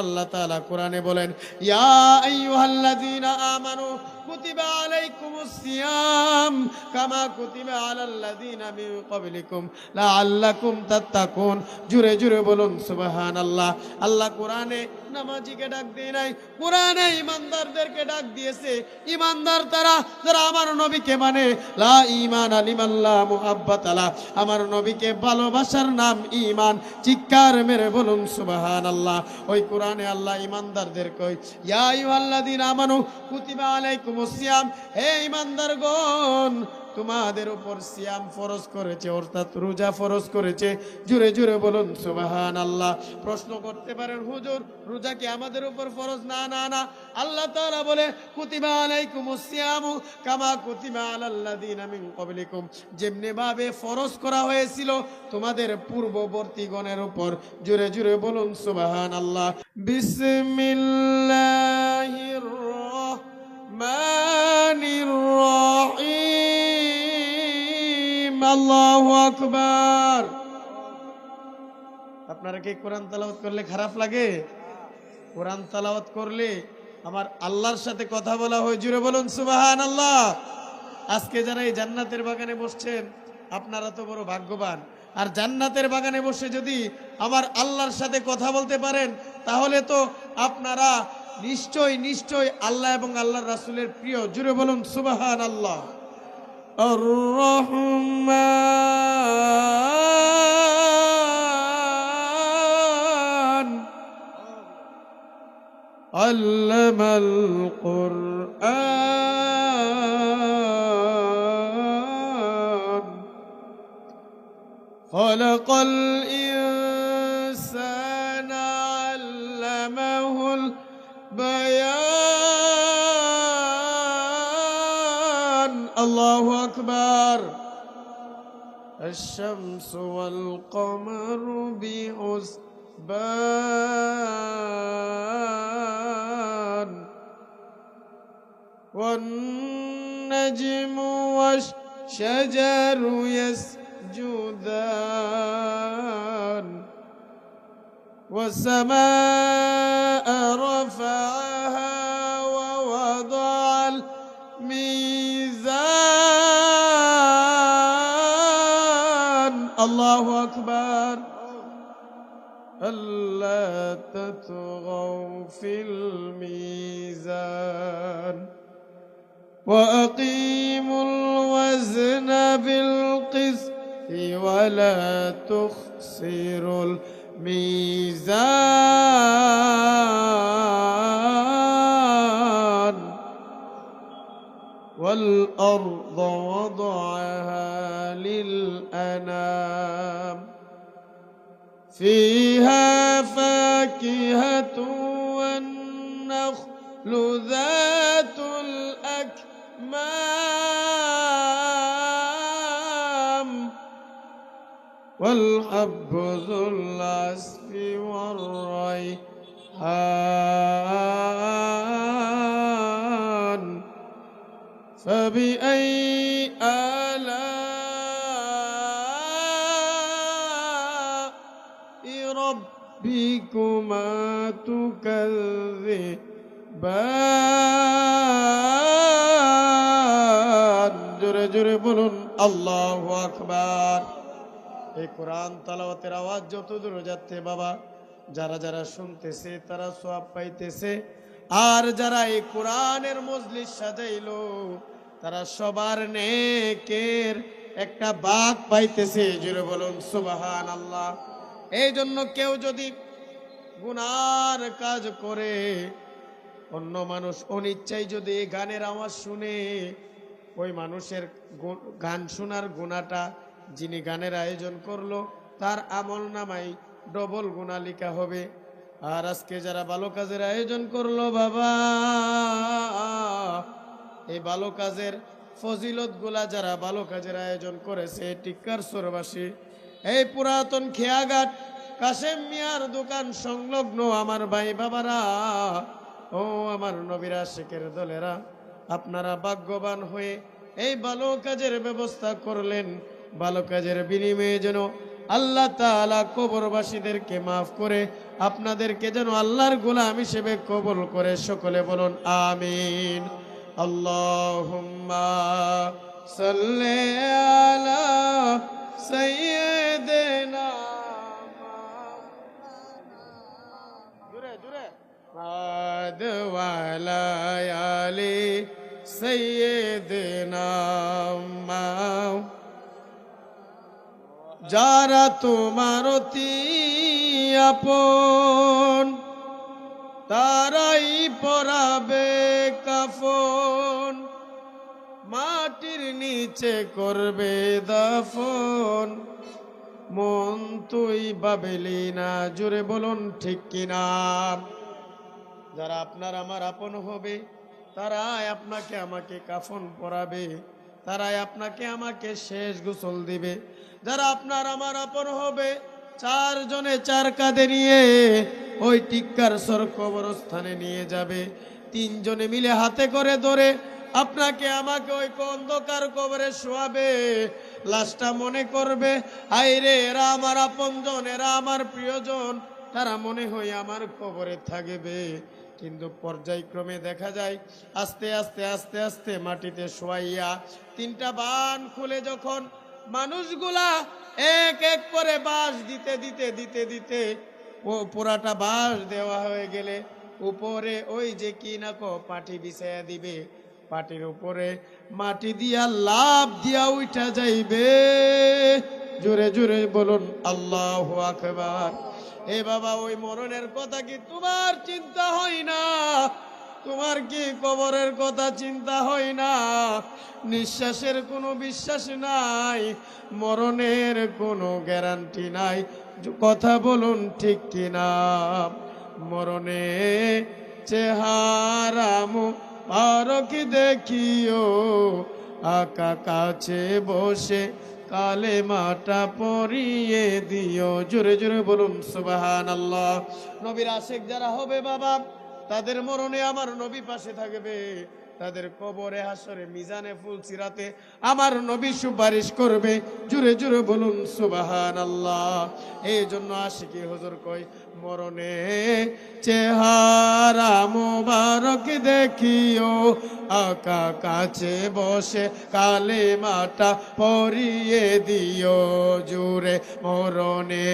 আল্লাহ তাআলা কোরআনে বলেন, ইয়া আইয়ুহাল্লাযীনা আমানু কুতিবা আলাইকুমুস সিয়াম কামা কুতিবা আলাল্লাযীনা মিন ক্বাবলিকুম লাআল্লাকুম তাত্তাকুন। জোরে জোরে বলুন সুবহানাল্লাহ। আল্লাহ কোরআনে নামাজিকে ডাক দেয় নাই, কোরআনে ইমানদারদেরকে ডাক দিয়েছে। ইমানদার তারা যারা আমার নবীকে মানে। লা ঈমানা লিমান লা মুহাব্বাতা লা, আমার নবীকে ভালোবাসার নাম ঈমান। চিৎকার মেরে বলুন সুবহানাল্লাহ। ওই কোরআনে আল্লাহ ইমানদারদের কই, ইয়া আইয়ুহাল্লাযীনা আমানু কুতিবা আলাইকুমুস সিয়াম, হে ইমানদারগণ তোমাদের উপর সিয়াম ফরজ করেছে, অর্থাৎ রোজা ফরজ করেছে। জোরে জোরে বলুন সুবহানাল্লাহ। প্রশ্ন করতে পারেন, হুজুর রোজা কি আমাদের উপর ফরজ? না না না, আল্লাহ তাআলা বলে কুতিবা আলাইকুমুস সিয়ামু কামা কুতিবা আলাল্লাযীনা মিন ক্বাবলিকুম, যেমনি ভাবে ফরজ করা হয়েছিল তোমাদের পূর্ববর্তীগণের উপর। জোরে জোরে বলুন সুবহানাল্লাহ। বিসমিল্লাহির রহমানির রহিম। আল্লাহু আকবার। আপনারা কি কোরআন তেলাওয়াত করলে খারাপ লাগে? কোরআন তেলাওয়াত করলে আমার আল্লাহর সাথে কথা বলা হয়। জুড়ে বলুন সুবহানাল্লাহ। আজকে যারা এই জান্নাতের বাগানে বসছেন আপনারা তো বড় ভাগ্যবান। আর জান্নাতের বাগানে বসে যদি আমার আল্লাহর সাথে কথা বলতে পারেন তাহলে তো আপনারা নিশ্চয় নিশ্চয় আল্লাহ এবং আল্লাহর রাসূলের প্রিয়। জুড়ে বলুন সুবহানাল্লাহ। আর রহমান আল্লামাল কুরআন খালাকাল ইনসানা আল্লামাহুল বায়ান। আল্লাহু আকবার। الشمس والقمر بحسبان والنجم والشجر يسجدان والسماء رفعها ووضع الميزان. الله أكبر. ألا تطغوا في الميزان وأقيموا الوزن بالقسط ولا تخسروا الميزان والأرض وضعها للأنام فيها فاكهة والنخل ذات الأكمام والحب ذو العصف والريحان فبأي آلاء ربكما تكذبان. জোরে জোরে বলুন আল্লাহু আকবার। এই কোরআন তেলাওয়াতের আওয়াজ যত দূর যাচ্ছে বাবা, যারা যারা শুনতেছে তারা সওয়াব পাইতেছে, আর যারা এই কোরআনের মজলিস সাজাইলো তারা সবার নেকের একটা ভাগ পাইতেছে। জোরে বলুন সুবহানাল্লাহ। এই জন্য কেউ যদি গুনার কাজ করে, অন্য মানুষ অনিচ্ছায় যদি এই গানের আওয়াজ শুনে, ওই মানুষের গান শোনার গুনাহটা যিনি গানের আয়োজন করলো তার আমল নামায় ডবল গুনাহ লেখা হবে। আর আজকে যারা ভালো কাজের আয়োজন করলো বাবা, এই ভালো কাজের ফজিলত গুলা যারা ভালো কাজের আয়োজন করেছে টিক্কার সরবাসী, এই পুরাতন খেয়াঘাট কাশেম মিয়ার দোকান সংলগ্ন আমার ভাই বাবারা, ও আমার নবীর আশিকের দলেরা, আপনারা ভাগ্যবান হয়ে এই ভালো কাজের ব্যবস্থা করলেন। ভালো কাজের বিনিময়ে যেন আল্লাহ তাআলা কবরবাসীদেরকে মাফ করে আপনাদেরকে যেন আল্লাহর গোলাম হিসেবে কবুল করে। সকলে বলুন আমিন। আল্লাহুম্মা সাল্লি আলা সাইয়্যিদিনা মুহাম্মাদ ওয়া আলা আলি সাইয়্যিদিনা মুহাম্মাদ। যারা তোমার অতি আপন তারাই পরাবে কাফন, মাটির নিচে করবে দাফন, মন তুই ভাবলি না। জোরে বলুন ঠিক কিনা? যারা আপনার আমার আপন হবে তারাই আপনাকে আমাকে কাফন পরাবে, তারাই আপনাকে আমাকে শেষ গোসল দিবে। যারা আপনার আমার আপন হবে চারজনে চার কাঁধে নিয়ে ওই টিক্কার সর কবরস্থানে নিয়ে যাবে। তিনজনে মিলে হাতে করে ধরে আপনাকে আমাকে ওই অন্ধকার কবরে শোয়াবে। লাশটা মনে করবে, আইরে এরা আমার আপনজন, এরা আমার প্রিয়জন, তারা মনে হয় আমার কবরে থাকবে। কিন্তু পর্যায়ক্রমে দেখা যায় আস্তে আস্তে আস্তে আস্তে মাটিতে শোয়াইয়া তিনটা বান খুলে যখন মানুষগুলা এক এক করে বাঁশ দিতে দিতে দিতে দিতে ও পুরাটা বাঁশ দেওয়া হয়ে গেলে উপরে ওই যে কি না পাটি বিছাইয়া দিবে, পাটির উপরে মাটি দিয়া লাভ দিয়া উঠা যাইবে। জোরে জোরে বলুন আল্লাহু আকবার। এ বাবা, ওই মরণের কথা কি তোমার চিন্তা হয় না? তোমার কি কবরের কথা চিন্তা হয় না? নিঃশ্বাসের কোনো বিশ্বাস নাই, মরণের কোনো গ্যারান্টি নাই। কথা বলুন ঠিক কিনা? মরণে চেহারা মুবারক দেখিও, আকা কাছে বসে কালেমাটা পড়িয়ে দিও। জোরে জোরে বলুন সুবহানাল্লাহ। নবীর আশিক যারা হবে বাবা, তাদের মরণে আমার নবী পাশে থাকবে, তাদের কবরে হাসরে মিজানে ফুলসিরাতে আমার নবী সুপারিশ করবে। জোরে জোরে বলুন সুবহানাল্লাহ। এই জন্য আশিকি হুজুর কই, মরণে চেহারা মুবারক দেখিও, আকা কাছে বসে কালেমাটা পড়িয়ে দিও। জোরে মরণে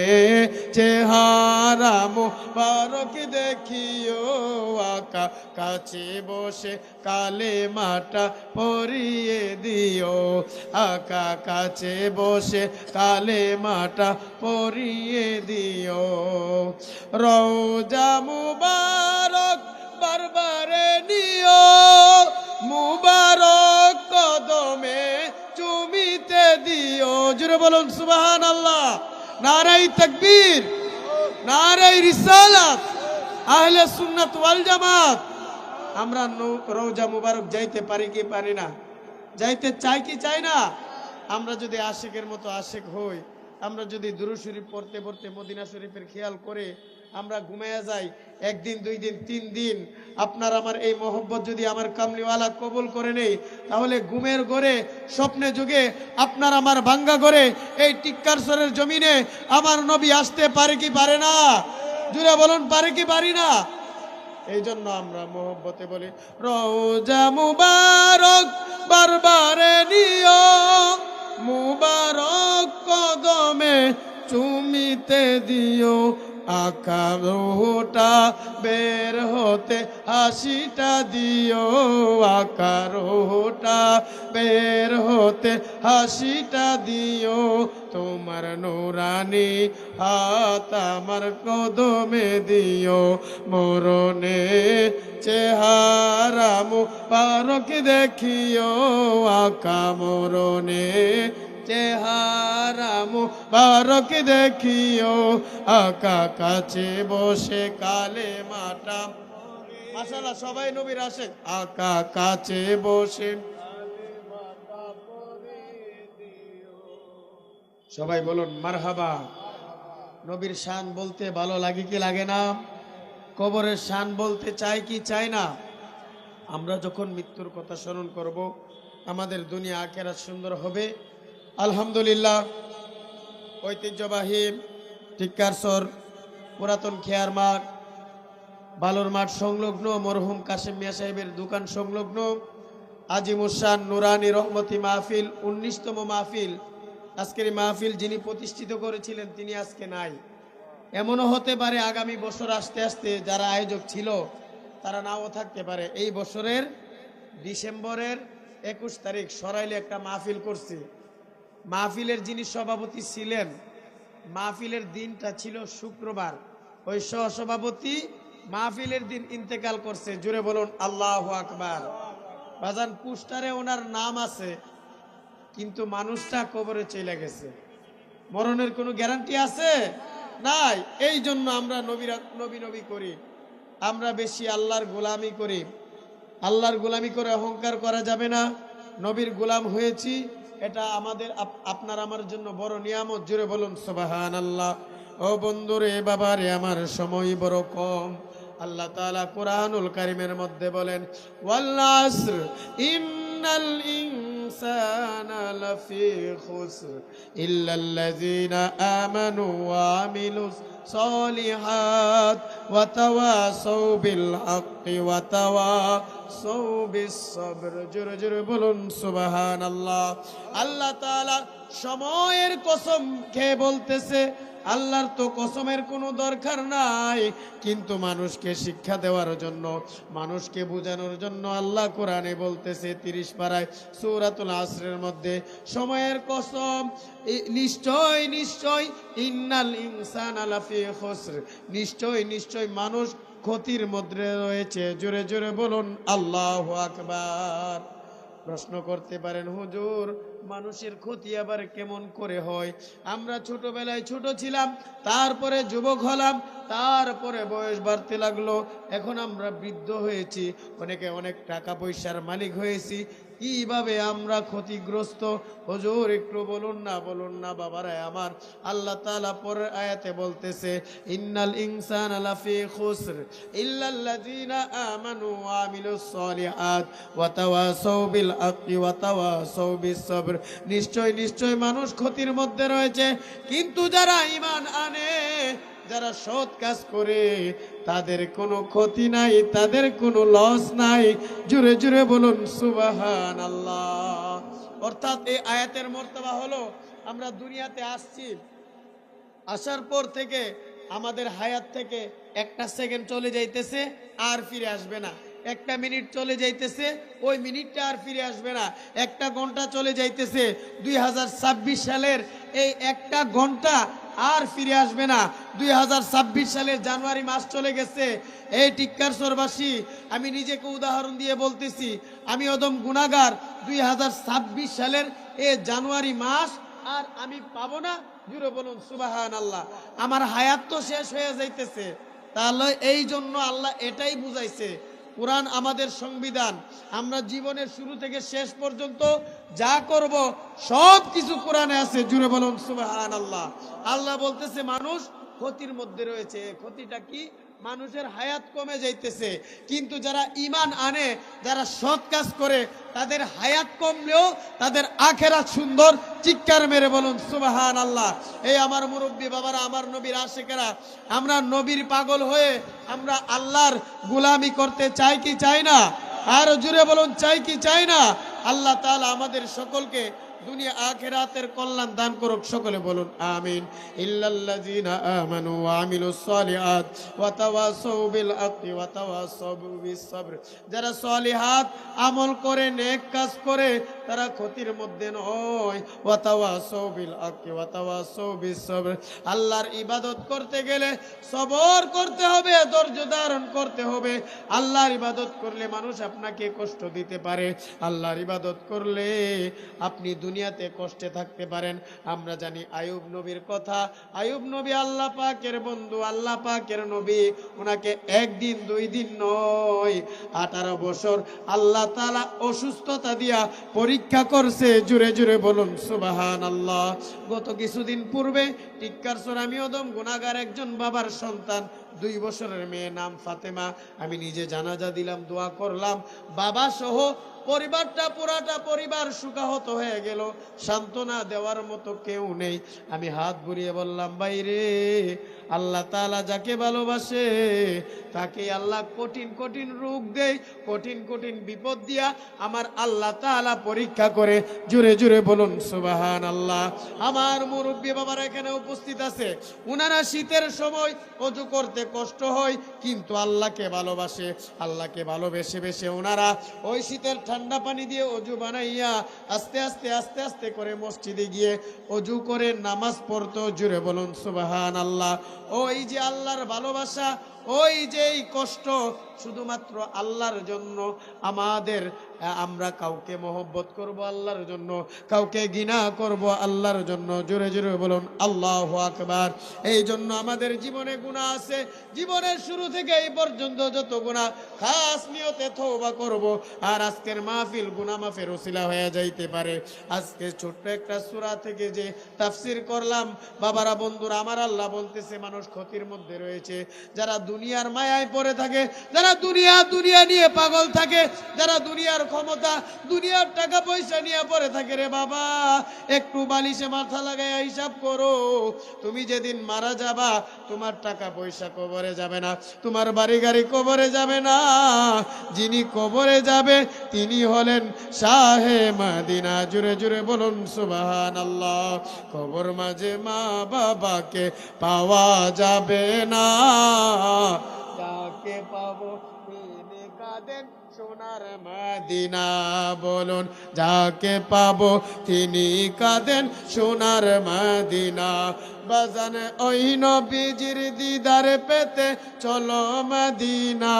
চেহারা মুবারক দেখিও, আকা কাছে বসে কালেমাটা পড়িয়ে দিও, আকা কাছে বসে কালেমাটা পড়িয়ে দিও। রওজা মুবারক বারবারে নিও, মুবারক কদমে চুমিতে দিও। জোরে বলুন সুবহানাল্লাহ। নারায়ে তাকবীর, নারায়ে রিসালাত, আহলে সুন্নাত ওয়াল জামাত। আমরা রওজা মুবারক যাইতে পারি কি পারি না? যাইতে চাই কি চাই না? আমরা যদি আশিকের মতো আশিক হই, আমরা যদি দুরূদ শরীফ পড়তে পড়তে মদিনা শরীফের খেয়াল করে আমরা ঘুমায়া যাই, একদিন দুই দিন তিন দিন, আপনার আমার এই মহব্বত যদি আমার কামলিওয়ালা কবুল করে নেই, তাহলে ঘুমের ঘরে স্বপ্নে যুগে আপনার আমার ভাঙ্গা ঘরে এই টিক্কারসরের জমিনে আমার নবী আসতে পারে কি পারে না? জুড়ে বলুন পারে কি পারি না? এই জন্য আমরা মহব্বতে বলি, রওজা মুবারক বারবারে নিও, মুবারক কদমে চুমিতে দিও, আকা রোহটা বের হতে হাসিটা দিও, আকা রোহটা বের হতে হাসিটা দিও। তোমার নুরানি হাত আমার কদমে দিও, মরণে চেহারা মুবারক দেখিও, আকা মরণে চেহারা মুবারক দেখিও, আকা কাছে বসে কালেমাটা। মাশাআল্লাহ, সবাই নবীর আশিক। আকা কাছে বসে সবাই বলুন মারহাবা। নবীর শান বলতে ভালো লাগে কি লাগে না? কবরের শান বলতে চাই কি চাই না? আমরা যখন মৃত্যুর কথা স্মরণ করব, আমাদের দুনিয়া আখিরাত সুন্দর হবে। আলহামদুলিল্লাহ, ঐতিহ্যবাহী টিক্কারসর পুরাতন খেয়ার মাঠ, বালুর মাঠ সংলগ্ন মরহুম কাশেম মিয়া সাহেবের দোকান সংলগ্ন আজিমুসান নুরানি রহমতি মাহফিল 19তম মাহফিল। আজকের এই মাহফিল যিনি প্রতিষ্ঠিত করেছিলেন তিনি আজকে নাই। এমনও হতে পারে আগামী বছর আস্তে আস্তে যারা আয়োজক ছিল তারা নাও থাকতে পারে। এই বছরের ডিসেম্বরের 21 তারিখ সরাইলে একটা মাহফিল করছি। মাহফিলের যিনি সভাপতি ছিলেন, মাহফিলের দিনটা ছিল শুক্রবার। ওই সহসভাপতি মাহফিলের দিন ইন্তেকাল করছে। জুড়ে বলুন আল্লাহু আকবার। বাজান পোস্টারে ওনার নাম আছে, কিন্তু মানুষটা কবরে চলে গেছে। মরণের কোনো গ্যারান্টি আছে? নাই। এই জন্য আমরা নবী নবী করি, আমরা বেশি আল্লাহর গোলামি করি। আল্লাহর গোলামি করে অহংকার করা যাবে না। নবীর গোলাম হয়েছি, এটা আমাদের আপনার আমার জন্য বড় নিয়ামত। জুড়ে বলুন সুবহানাল্লাহ। ও বন্ধুরে বাবারে, আমার সময় বড় কম। আল্লাহ তাআলা কুরআনুল কারীমের মধ্যে বলেন, ওয়াল আসর ইন্নাল ইনসানা লাফি খুসর ইল্লাল্লাযীনা আমানু ওয়া আমিলুস সলিহাত ওয়া তাওয়াসাউ বিল হাক্কি ওয়া তাওয়াসাউ বিস সবর। জোরে জোরে বলুন সুবহানাল্লাহ। আল্লাহ তাআলা সময়ের কসম খেয়ে বলতেছে, আল্লাহর তো কসমের কোনো দরকার নাই, কিন্তু মানুষকে শিক্ষা দেওয়ার জন্য, মানুষকে বোঝানোর জন্য আল্লাহ কোরআনে বলতেছে 30 পারায় সূরাতুল আসরের মধ্যে, সময়ের কসম, নিশ্চয় নিশ্চয় ইন্নাল ইনসানা লাফি খুসর, নিশ্চয় নিশ্চয় মানুষ ক্ষতির মধ্যে রয়েছে। জোরে জোরে বলুন আল্লাহু আকবার। প্রশ্ন করতে পারেন, হুজুর মানুষের ক্ষতি আবার কেমন করে হয়? আমরা ছোটবেলায় ছোট ছিলাম, তারপরে যুবক হলাম, তারপরে বয়স বাড়তে লাগলো, এখন আমরা বৃদ্ধ হয়েছি, অনেকে অনেক টাকা পয়সার মালিক হয়েছি, কিভাবে আমরা ক্ষতিগ্রস্ত? হুজুর একটু বলুন না বাবারা আমার। আল্লাহ তাআলা পরের আয়াতে বলতেছে, ইন্নাল ইনসানা লাফি খুসর ইল্লাল্লাযীনা আমানু ওয়া আমিলুস সলিহাত ওয়া তাওয়াসাউ বিল হাক্কি ওয়া তাওয়াসাউ বিস সবর। নিশ্চয় নিশ্চয় মানুষ ক্ষতির মধ্যে রয়েছে, কিন্তু যারা ঈমান আনে, যারা সৎ কাজ করে, তাদের কোনো ক্ষতি নাই, তাদের কোনো লস নাই। জোরে জোরে বলুন সুবহানাল্লাহ। অর্থাৎ এই আয়াতের মর্তবা হলো, আমরা দুনিয়াতে আসছি, আসার পর থেকে আমাদের হায়াত থেকে একটা সেকেন্ড চলে যাইতেছে, আর ফিরে আসবে না। একটা মিনিট চলে যাইতেছে, ওই মিনিটটা আর ফিরে আসবে না। একটা ঘন্টা চলে যাইতেছে, 2026 সালের এই একটা ঘন্টা আর ফিরে আসবে না। 2026 সালের জানুয়ারি মাস চলে গেছে। এই টিক্কারসরবাসী, আমি নিজেকে উদাহরণ দিয়ে বলতেছি, আমি অদম গুনাহগার। 2026 সালের এই জানুয়ারি মাস আর আমি পাবো না। জুড়ে বলুন সুবহানাল্লাহ। আমার হায়াত তো শেষ হয়ে যাইতেছে। তাহলে এই জন্য আল্লাহ এটাই বুঝাইছে, কোরআন আমাদের সংবিধান। আমরা জীবনের শুরু থেকে শেষ পর্যন্ত যা করব সব কিছু কোরআনে আছে। জুড়ে বলুন সুবহানাল্লাহ। আল্লাহ বলতেছে মানুষ ক্ষতির মধ্যে রয়েছে। ক্ষতিটা কি? মানুষের হায়াত কমে যাইতেছে, কিন্তু যারা ঈমান আনে, যারা সৎ কাজ করে, তাদের হায়াত কমলেও তাদের আখিরাত সুন্দর। চিৎকার মেরে বলুন সুবহানাল্লাহ। এই আমার মুরব্বী বাবারা, আমার নবীর আশিকেরা, আমরা নবীর পাগল হয়ে আমরা আল্লাহর গোলামি করতে চাই কি চাই না? আর জুড়ে বলুন চাই কি চাই না? আল্লাহ তাআলা আমাদের সকলকে দুনিয়া আখিরাতের কল্যাণ দান করুক। সকলে বলুন আমিন। ইল্লাল্লাযীনা আমানু ওয়া আমিলুস সলিহাত ওয়া তাওয়াসাউ বিল হাক্কি ওয়া তাওয়াসাউ বিস সবর। যারা সলিহাত আমল করে, নেক কাজ করে, তারা ক্ষতির মধ্যে নয়। ওয়া তাওয়াসাউ বিল হাক্কি ওয়া তাওয়াসাউ বিস সবর। আল্লাহর ইবাদত করতে গেলে সবর করতে হবে, ধৈর্য ধারণ করতে হবে। আল্লাহর ইবাদত করলে মানুষ আপনাকে কষ্ট দিতে পারে, আল্লাহর ইবাদত করলে আপনি দুনিয়াতে কষ্টে থাকতে পারেন। আমরা জানি আইয়ুব নবীর কথা। আইয়ুব নবী আল্লাহ পাকের বন্ধু, আল্লাহ পাকের নবী। ওনাকে একদিন 2 দিন নয়, 18 বছর আল্লাহ তাআলা অসুস্থতা দিয়া পরীক্ষা করছে। জুড়ে জুড়ে বলুন সুবহানাল্লাহ। গত কিছুদিন পূর্বে টিক্কারসর, আমি অদম গুনাহগার একজন বাবার সন্তান, 2 বছরের মেয়ে, নাম ফাতেমা। আমি নিজে জানাজা দিলাম, দোয়া করলাম, বাবা সহ পরিবারটা, পুরাটা পরিবার শোকাহত হয়ে গেল। সান্ত্বনা দেওয়ার মতো কেউ নেই। আমি হাত বুলিয়ে বললাম, বাইরে আল্লাহ তাআলা যাকে ভালোবাসে তাকে আল্লাহ কঠিন কঠিন রোগ দেয়, কঠিন কঠিন বিপদ দিয়া আমার আল্লাহ তাআলা পরীক্ষা করে। জোরে জোরে বলুন সুবহানাল্লাহ। আমার মুরব্বী বাবারা এখানে উপস্থিত আছে, উনারা শীতের সময় ওযু করতে কষ্ট হয়, কিন্তু আল্লাহকে ভালোবাসে। আল্লাহকে ভালোবেসে বেশে ওনারা ওই শীতের ঠান্ডা পানি দিয়ে ওযু বানাইয়া আস্তে আস্তে আস্তে আস্তে করে মসজিদে গিয়ে ওযু করে নামাজ পড়তো। জোরে বলুন সুবহানাল্লাহ। ওই যে আল্লাহর ভালোবাসা, ওই যে এই কষ্ট শুধুমাত্র আল্লাহর জন্য। আমাদের আমরা কাউকে মহব্বত করব আল্লাহর জন্য, কাউকে ঘৃণা করব আল্লাহর জন্য। জোরে জোরে বলুন আল্লাহু আকবার। এই জন্য আমাদের জীবনে গুনাহ আছে, জীবনের শুরু থেকে এই পর্যন্ত যত গুনাহ, খাস নিয়তে তওবা করব। আর আজকের মাহফিল গুনাহ মাফের ওসিলা হয়ে যাইতে পারে। আজকে ছোট্ট একটা সূরা থেকে যে তাফসীর করলাম, বাবারা বন্ধুরা, আমার আল্লাহ বলতেছে মানুষ ক্ষতির মধ্যে রয়েছে। যারা দুনিয়ার মায়ায় পড়ে থাকে, যারা দুনিয়া নিয়ে পাগল থাকে, যারা দুনিয়ার ক্ষমতা, দুনিয়ার টাকা পয়সা নিয়ে পড়ে থাকে, রে বাবা একটু বালিশে মাথা লাগায় হিসাব করো। তুমি যেদিন মারা যাবা, তোমার টাকা পয়সা কবরে যাবে না, তোমার বাড়ি গাড়ি কবরে যাবে না। যিনি কবরে যাবে তিনি হলেন শাহে মদিনা। জুড়ে জুড়ে বলুন সুবহানাল্লাহ। কবর মাঝে মা বাবাকে পাওয়া যাবে না, যাকে পাবো তিনি কাঁদেন সোনার মদিনা। বলুন, যাকে পাবো তিনি কাঁদেন সোনার মদিনা। বাজান ওই নবীজির দিদার পেতে চলো মদিনা।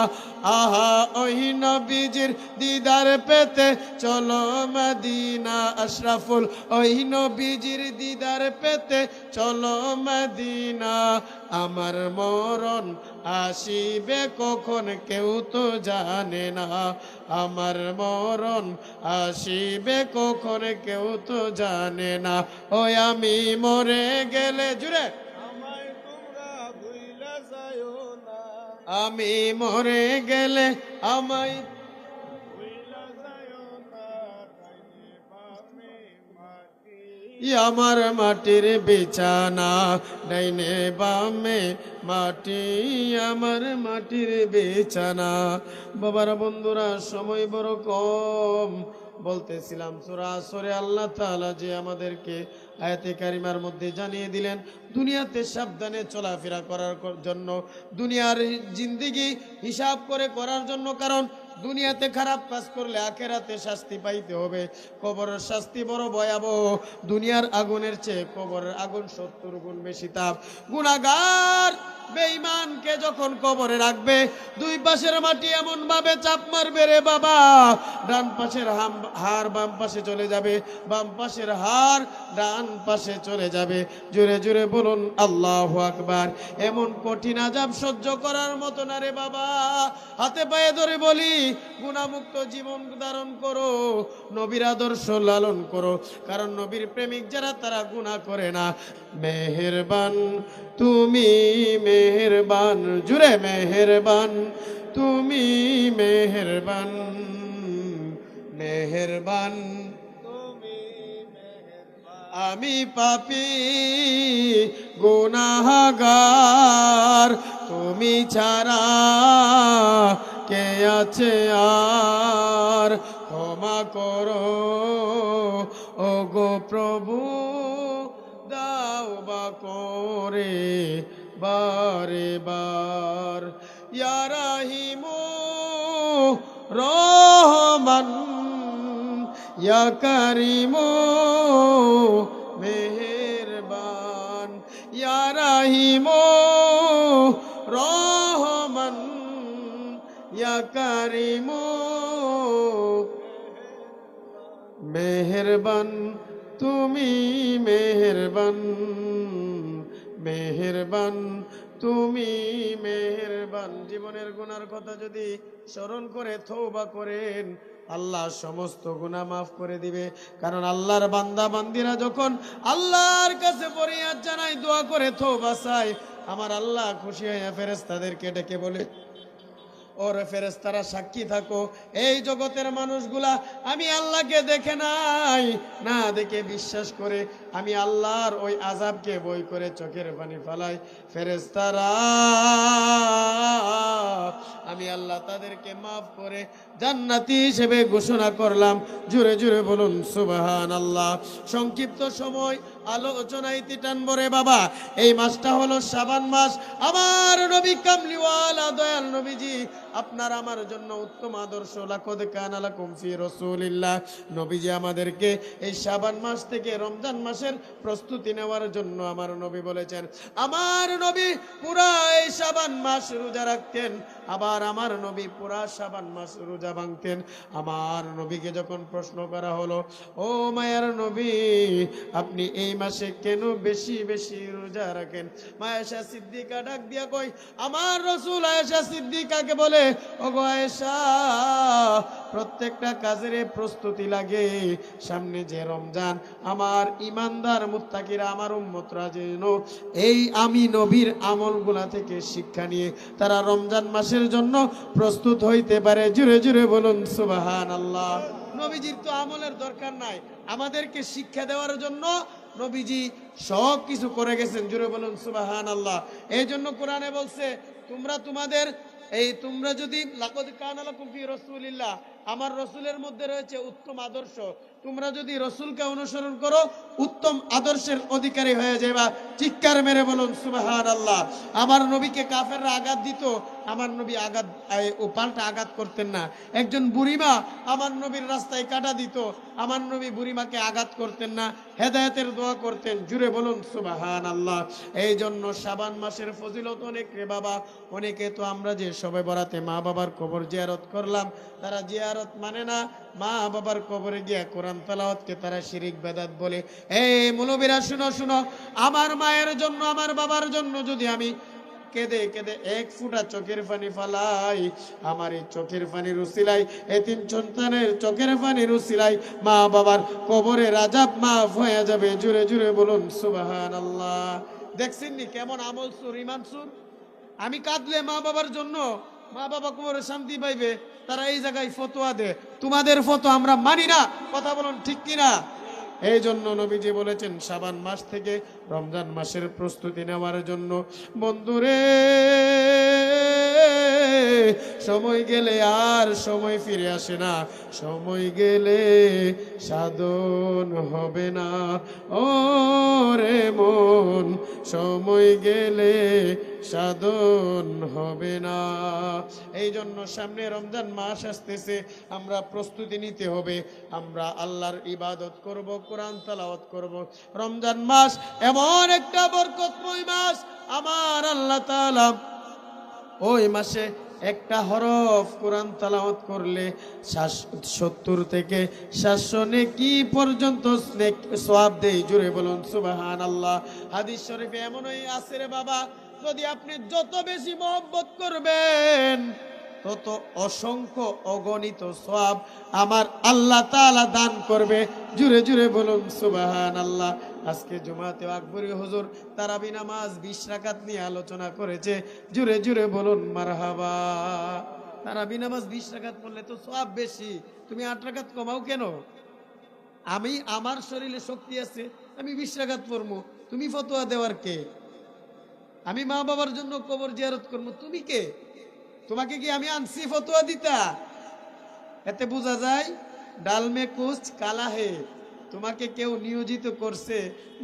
আহা ওই নবীজির দিদার পেতে চলো মদিনা। আশরাফুল ওই নবীজির দিদার পেতে চলো মদিনা। আমার মরণ আসিবে কখন কেউ তো জানে না, আমার মরণ আসিবে কখন কেউ তো জানে না। ওই আমি মরে গেলে, জুড়ে আমায় তোমরা ভুইলা যাও না, আমি মরে গেলে আমায় ভুইলা যাও না। আমার মাটির বিছানা, ডাইনে বামে মাটি, আমার মাটির বিছানা। বাবারা বন্ধুরা, সময় বড় কম। বলতেছিলাম সূরা আসরে আল্লাহ তাআলা যে আমাদেরকে আয়াতে কারিমার মধ্যে জানিয়ে দিলেন দুনিয়াতে সাবধানে চলাফেরা করার জন্য, দুনিয়ার জিন্দেগি হিসাব করে করার জন্য। কারণ দুনিয়াতে খারাপ কাজ করলে আখেরাতে শাস্তি পাইতে হবে। কবরের শাস্তি বড় ভয়াবহ। দুনিয়ার আগুনের চেয়ে কবরের আগুন 70 গুণ বেশি তাপ। গুনাহগার বেঈমানকে যখন কবরে রাখবে, দুই পাশের মাটি এমন ভাবে চাপ মারবে, রে বাবা ডান পাশের হাড় বাম পাশে চলে যাবে, বাম পাশের হাড় ডান পাশে চলে যাবে। জোরে জোরে বলুন আল্লাহু আকবার। এমন কঠিন আযাব সহ্য করার মতো না রে বাবা। হাতে পায়ে ধরে বলি, গুনাহমুক্ত জীবন ধারণ করো, নবীর আদর্শ লালন করো। কারণ নবীর প্রেমিক যারা, তারা গুনাহ করে না। মেহেরবান তুমি মেহেরবান, জুড়ে মেহেরবান তুমি মেহেরবান, মেহেরবান তুমি মেহেরবান। আমি পাপী গুনাহগার, তুমি ছাড়া কে আছে আর। ক্ষমা করো ও গো প্রভু, দাও বা করে বারে বার। ইয়া রাহিমু রহমান, ইয়া কারিমু মেহেরবান। ইয়া রাহিমু রহমান, ইয়া কারিমু মেহেরবান, তুমি মেহেরবান, মেহেরবান তুমি মেহেরবান। জীবনের গুনার কথা যদি স্মরণ করে তওবা করেন, আল্লাহ সমস্ত গুনাহ মাফ করে দিবে। কারণ আল্লাহর বান্দা বান্দিরা যখন আল্লাহর কাছে ফরিয়াদ জানায়, দোয়া করে, তওবা চায়, আমার আল্লাহ খুশি হয়ে ফেরেশতাদেরকে ডেকে বলে, ওরে ফেরেশতারা সাক্ষী থাকো, এই জগতের মানুষগুলা আমি আল্লাহকে দেখে নাই, না দেখে বিশ্বাস করে আমি আল্লাহর ওই আযাবকে বই করে চোখের পানি ফেলাই। ফেরেশতারা আমি আল্লাহ তাদেরকে মাফ করে জান্নাতি হিসেবে ঘোষণা করলাম। জোরে জোরে বলুন সুবহানাল্লাহ। সংক্ষিপ্ত সময় আলোচনা ইতি টানবো রে বাবা। এই মাসটা হলো শাবান মাস। আমার নবী কামলিওয়ালা দয়াল নবীজি আপনার আমার জন্য উত্তম আদর্শ। লাকাদ কানা লাকুম ফি রাসূলিল্লাহ। নবীজি আমাদেরকে এই শাবান মাস থেকে রমজান মাসের প্রস্তুতি নেওয়ার জন্য আমার নবী বলেছেন। আমার নবী পুরা এই শাবান মাস রোজা রাখতেন, আবার আমার নবী পুরা শাবান মাস রোজা ভাঙতেন। আমার নবীকে যখন প্রশ্ন করা হলো, ও মায়ার নবী আপনি এই মাসে কেন বেশি বেশি রোজা রাখেন, মা আয়েশা সিদ্দিকা ডাক দিয়া কই, আমার রাসূল আয়েশা সিদ্দিকাকে বলে, ওগো আয়েশা প্রত্যেকটা কাজের প্রস্তুতি লাগে, সামনে যে রমজান, আমার ইমানদার মুত্তাকিরা আমার উম্মতরা যেন এই আমি নবীর আমলগুলা থেকে শিক্ষা নিয়ে তারা রমজান মাসের জন্য প্রস্তুত হইতে পারে। জুড়ে জুড়ে বলুন সুবহানাল্লাহ। নবীজির তো আমলের দরকার নাই, আমাদেরকে শিক্ষা দেওয়ার জন্য নবীজি সব কিছু করে গেছেন। জুড়ে বলুন সুবহানাল্লাহ। এই জন্য কোরআনে বলছে, তোমরা যদি লাকাদ কানা লাকুম ফি রাসূলিল্লাহ, আমার রসুলের মধ্যে রয়েছে উত্তম আদর্শ, তোমরা যদি রসুলকে অনুসরণ করো উত্তম আদর্শের অধিকারী হয়ে যাবে। চিৎকার মেরে বলুন সুবহানাল্লাহ। আমার নবীকে কাফেররা আঘাত দিত, আমার নবী পাল্টা আঘাত করতেন না। একজন বুড়িমা আমার নবীর রাস্তায় কাটা দিত, আমার নবী বুড়িমাকে আঘাত করতেন না, হেদায়েতের দোয়া করতেন। জুড়ে বলুন সুবহানাল্লাহ। এই জন্য শাবান মাসের ফজিলত অনেক রে বাবা। অনেকে তো আমরা যে শবে বরাতে মা বাবার কবর জিয়ারত করলাম, তারা জিয়ারত মানে না, মা বাবার কবরে গিয়া কোরআন তেলাওয়াতকে তারা শিরিক বেদাত বলে। এই মুলবিরা শুনো শুনো, আমার মায়ের জন্য আমার বাবার জন্য যদি আমি কেঁদে কেঁদে এক ফুটা চোখের পানি ফালাই, আমার এই চোখের পানির উসিলাই, এতিম সন্তানের চোখের পানির উসিলাই মা বাবার কবরের আযাব মাফ হয়ে যাবে। জুড়ে জুড়ে বলুন সুবহানাল্লাহ। দেখছেন নি কেমন আমল সুর, ইমান সুর। আমি কাঁদলে মা বাবার জন্য, মা বাবা কবরে শান্তি পাইবে, তারা এই জায়গায় ফতোয়া দেয়। তোমাদের ফতোয়া আমরা মানি না, কথা বলুন ঠিক কিনা? এই জন্য নবীজি বলেছেন শাবান মাস থেকে রমজান মাসের প্রস্তুতি নেওয়ার জন্য। বন্ধুরে সময় গেলে আর সময় ফিরে আসে না, সময় গেলে সাধন হবে না। ও রে মন, সময় গেলে সাধন হবে না। এই জন্য সামনে রমজান মাস আসতেছে, আমরা প্রস্তুতি নিতে হবে। আমরা আল্লাহর ইবাদত করব, কোরআন তেলাওয়াত করব। রমজান মাস এমন একটা বরকতময় মাস, আমার আল্লাহ তাআলা ওই মাসে একটা হরফ কোরআন তেলাওয়াত করলে 70 থেকে 700 নেকি পর্যন্ত সওয়াব দেয়। জুড়ে বলুন সুবহানাল্লাহ। হাদিস শরীফে এমনই আছে রে বাবা, যদি আপনি যত বেশি মহব্বত করবেন তত অসংখ্য অগণিত সওয়াব আমার আল্লাহ তাআলা দান করবে। জুড়ে জুড়ে বলুন সুবহানাল্লাহ। আজকে জুমাতে আকবরী হুজুর তারাবি নামাজ 20 রাকাত নিয়ে আলোচনা করেছে। জুড়ে জুড়ে বলুন মারহাবা। তারাবি নামাজ 20 রাকাত পড়লে তো সওয়াব বেশি, তুমি 8 রাকাত কমাও কেন? আমার শরীরে শক্তি আছে, আমি 20 রাকাত পড়বো, তুমি ফতোয়া দেওয়ার কে? আমি মা বাবার জন্য কবর জিয়ারত করবো, তুমি কে? তোমাকে কি আমি আনছি ফতোয়া দিতা? এতে বোঝা যায় ডাল মে কুছ কালা হে। তোমাকে কেউ নিয়োজিত করছে,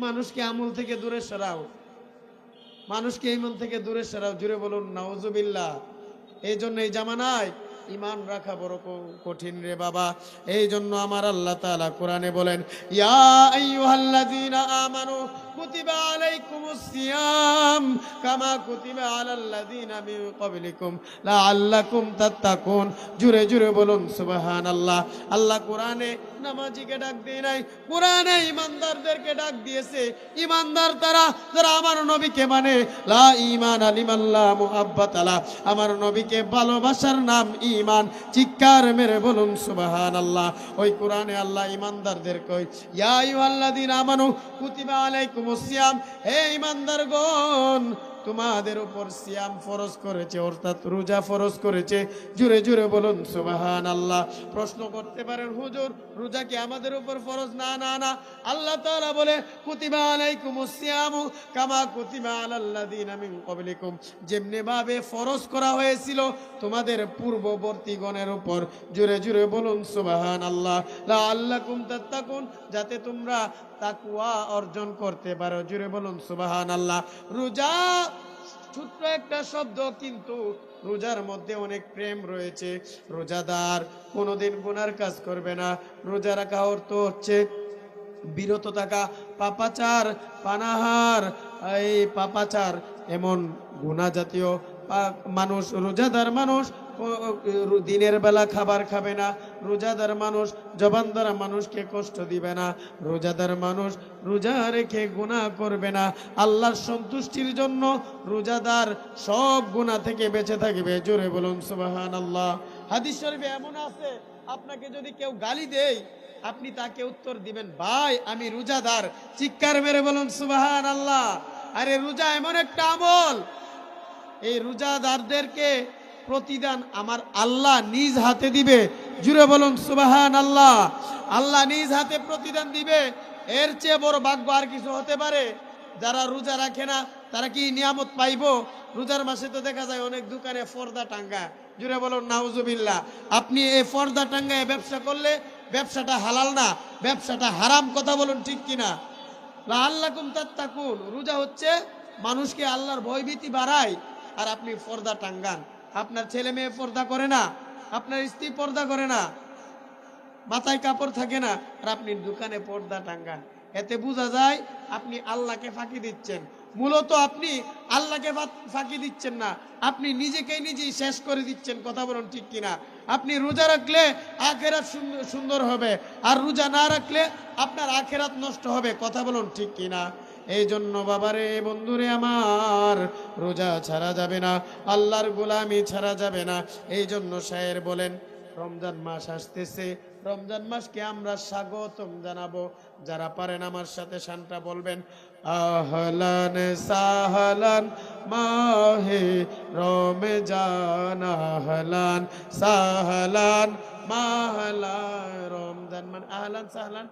মানুষকে আমল থেকে দূরে সরাও, মানুষকে ইমান থেকে দূরে সরাও। জুড়ে বলুন নাউজুবিল্লাহ। এই জন্য এই জামানায় ইমান রাখা বড় কঠিন রে বাবা। এই জন্য আমার আল্লাহ তাআলা কোরআনে বলেন, ইয়া আইয়ুহাল্লাযীনা আমানু কুতিবা আলাইকুমুস সিয়াম কামা কুতিবা আলাল্লাযীনা মিন ক্বাবলিকুম লাআল্লাকুম তাত্তাকুন। জুড়ে জুড়ে বলুন সুবহানাল্লাহ। আল্লাহ কোরআনে নামাজিকে ডাক দেয় নাই, কোরআনে ইমানদারদেরকে ডাক দিয়েছে। ইমানদার তারা যারা আমার নবীকে মানে। লা ঈমান লিমান লা মুহাব্বাতা লা, আমার নবীকে ভালোবাসার নাম ঈমান। চিৎকার মেরে বলুন সুবহানাল্লাহ। ওই কোরআনে আল্লাহ ইমানদারদের কই, ইয়া আইয়ুহাল্লাযীনা আমানু কুতিবা আলাইকুমুস সিয়াম, হে ইমানদারগণ তোমাদের উপর সিয়াম ফরজ করেছে, অর্থাৎ রোজা ফরজ করেছে। জুড়ে জুড়ে বলুন সুবহানাল্লাহ। প্রশ্ন করতে পারেন, হুজুর রোজা কি আমাদের উপর ফরজ? না না না, আল্লাহ তাআলা বলে কুতিবা আলাইকুমুস সিয়ামু কামা কুতিবা আলাল্লাযিনা মিন ক্বাবলিকুম, যেমনি ভাবে ফরজ করা হয়েছিল তোমাদের পূর্ববর্তীগণের উপর। জুড়ে জুড়ে বলুন সুবহানাল্লাহ। লাআল্লাকুম তাত্তাকুন, যাতে তোমরা তাকওয়া অর্জন করতে পারো। জুড়ে বলুন সুবহানাল্লাহ। রোজা ছোট্ট একটা শব্দ, কিন্তু রোজার মধ্যে অনেক প্রেম রয়েছে। রোজাদার কোনোদিন গুনার কাজ করবে না। রোজা রাখা অর্থ হচ্ছে বিরত থাকা, পাপাচার, পানাহার, এই পাপাচার এমন গুনাহ জাতীয় মানুষ, রোজাদার মানুষ দিনের বেলা খাবার খাবে না। রোজাদার মানুষ জবান দ্বারা মানুষকে কষ্ট দিবে না। রোজাদার মানুষ রোজা রেখে গুনাহ করবে না। আল্লাহর সন্তুষ্টির জন্য রোজাদার সব গুনাহ থেকে বেঁচে থাকবে। জোরে বলুন সুবহানাল্লাহ। হাদিস শরীফে এমন আছে, আপনাকে যদি কেউ গালি দেয়, আপনি তাকে উত্তর দিবেন, ভাই আমি রোজাদার। চিৎকার মেরে বলুন সুবহানাল্লাহ। আরে রোজা এমন একটা আমল, এই রোজাদারদেরকে প্রতিদান আমার আল্লাহ নিজ হাতে দিবে। জুড়ে বলুন সুবহানাল্লাহ। আল্লাহ নিজ হাতে প্রতিদান দিবে। এর চেয়ে বড় ভাগ্য আর কিছু হতে পারে? যারা রোজা রাখে না তারা কি নিয়ামত পাইবো? রোজার মাসে তো দেখা যায় অনেক দোকানে পর্দা টাঙ্গা। জুড়ে বলুন নাউজুবিল্লাহ। আপনি এই পর্দা টাঙ্গায় ব্যবসা করলে ব্যবসাটা হালাল না, ব্যবসাটা হারাম। কথা বলুন ঠিক কিনা? লাআল্লাকুম তাত্তাকুন, রোজা হচ্ছে মানুষকে আল্লাহর ভয়ভীতি বাড়ায়। আর আপনি পর্দা টাঙ্গান, আপনার ছেলে মেয়ে পর্দা করে না, আপনার স্ত্রী পর্দা করে না, মাথায় কাপড় থাকে না, আর আপনি দোকানে পর্দা টাঙ্গান। এতে বোঝা যায় আপনি আল্লাহকে ফাঁকি দিচ্ছেন। মূলত আপনি আল্লাহকে ফাঁকি দিচ্ছেন না, আপনি নিজেকেই নিজেই শেষ করে দিচ্ছেন। কথা বলুন ঠিক কিনা? আপনি রোজা রাখলে আখেরাত সুন্দর হবে, আর রোজা না রাখলে আপনার আখেরাত নষ্ট হবে। কথা বলুন ঠিক কিনা? এই জন্য বাবারে, বন্ধুরে আমার, রোজা ছাড়া যাবে না, আল্লাহর গোলামি ছাড়া যাবে না। এই জন্য শায়ের বলেন, রমজান মাস আসতেছে, রমজান মাসকে আমরা স্বাগতম জানাবো। যারা পারেন আমার সাথে শানটা বলবেন, আহলান সাহলান মাহে রমজান, আহলান সাহলান মাহলা রমজান। মানে আহলান সাহলান,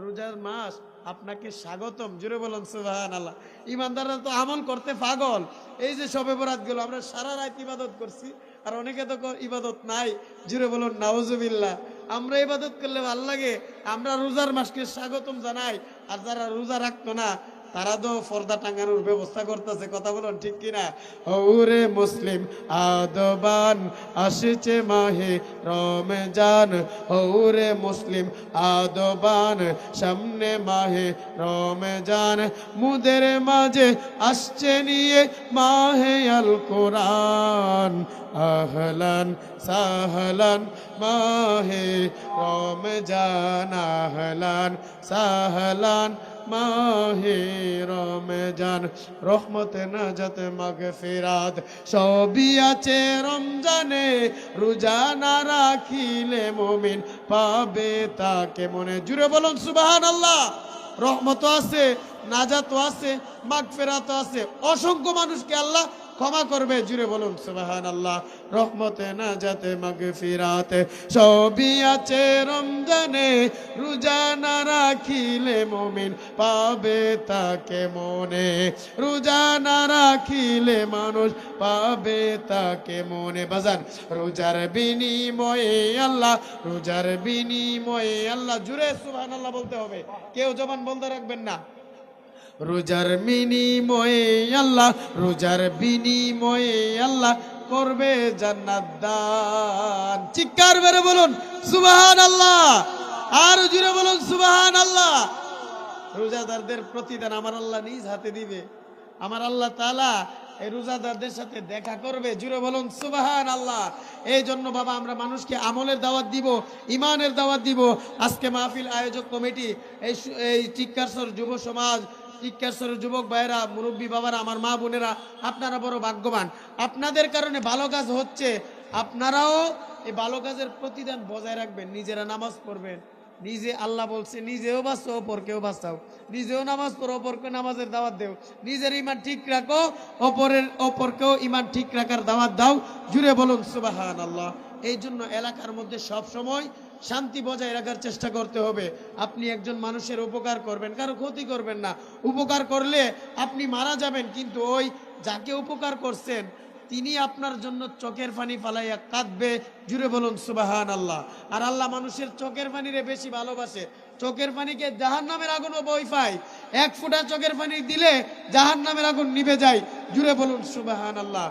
রোজার মাস আপনাকে স্বাগতম। জুড়ে বলুন সুবহানাল্লাহ। ইমানদাররা তো আমল করতে পাগল। এই যে শবে বরাত গেল, আমরা সারা রাত ইবাদত করছি, আর অনেকে তো ইবাদত নাই। জুড়ে বলুন নাউজুবিল্লাহ। আমরা ইবাদত করলে ভাল লাগে, আমরা রোজার মাসকে স্বাগতম জানাই। আর যারা রোজা রাখতো না তারা তো পর্দা টাঙ্গানোর ব্যবস্থা করতেছে। কথা বলুন ঠিক কিনা? ওরে মুসলিম আদবান, আসছে মাহে রমজান। ওরে মুসলিম আদবান, সামনে মাহে রমজান। মুদের মাঝে আসছে নিয়ে মাহে আল কোরআন। আহলান সাহলান মাহে রমজান, আহলান সাহলান মাহে রমজান। রহমতে নাজাত মাগফিরাত সবই আছে রমজানে, রোজা না রাখিলে মুমিন পাবে তাকে মনে। জুড়ে বলুন সুবহানাল্লাহ। রহমত আছে, নাজাত আছে, মাগফিরাত আছে, অসংখ্য মানুষকে আল্লাহ ক্ষমা করবে। জুড়ে বলুন সুবহানাল্লাহ। রহমতে নাজাতে মাগফিরাতে সবই আছে রমজানে, রোজা না রাখিলে মুমিন পাবে তাকে মনে। রোজা না রাখিলে মানুষ পাবে তাকে মনে। বাজান, রোজার বিনিময়ে আল্লাহ, রোজার বিনিময়ে আল্লাহ। জুড়ে সুবহানাল্লাহ বলতে হবে, কেউ জবান বন্ধ রাখবেন না। রোজার বিনিময়ে আল্লাহ, রোজার বিনিময়ে আল্লাহ করবে জান্নাত দান। চিৎকার করে বলুন সুবহানাল্লাহ। আর জুড়ে বলুন সুবহানাল্লাহ। রোজাদারদের প্রতিদান আমার আল্লাহ নিজ হাতে দিবে। আমার আল্লাহ তাআলা এই রোজাদারদের সাথে দেখা করবে। জুড়ে বলুন সুবহানাল্লাহ। এই জন্য বাবা, আমরা মানুষকে আমলের দাওয়াত দিব, ইমানের দাওয়াত দিব। আজকে মাহফিল আয়োজক কমিটি, এই চিৎকারসর যুব সমাজ, চিৎকারসরের যুবক ভাইরা, মুরব্বী বাবারা, আমার মা বোনেরা, আপনারা বড় ভাগ্যবান। আপনাদের কারণে ভালো কাজ হচ্ছে। আপনারাও এই ভালো কাজের প্রতিদান বজায় রাখবেন। নিজেরা নামাজ পড়বেন, নিজে আল্লাহ বলছে নিজেও বাঁচো অপরকেও বাঁচাও, নিজেও নামাজ পড়ো অপরকে নামাজের দাওয়াত দেও, নিজের ইমান ঠিক রাখো অপরকেও ইমান ঠিক রাখার দাওয়াত দাও। জুড়ে বলুন সুবহানাল্লাহ। এই জন্য এলাকার মধ্যে সব সময় শান্তি বজায় রাখার চেষ্টা করতে হবে। আপনি একজন মানুষের উপকার করবেন, কারো ক্ষতি করবেন না। উপকার করলে আপনি মারা যাবেন, কিন্তু ওই যাকে উপকার করছেন তিনি আপনার জন্য চোখের পানি ফালাইয়া কাঁদবে। জুড়ে বলুন সুবহানাল্লাহ। আর আল্লাহ মানুষের চোখের পানিরে বেশি ভালোবাসে। চোখের পানিকে জাহান্নামের আগুনও ভয় পায়। এক ফোঁটা চোখের পানি দিলে জাহান্নামের আগুন নিভে যায়। জুড়ে বলুন সুবহানাল্লাহ।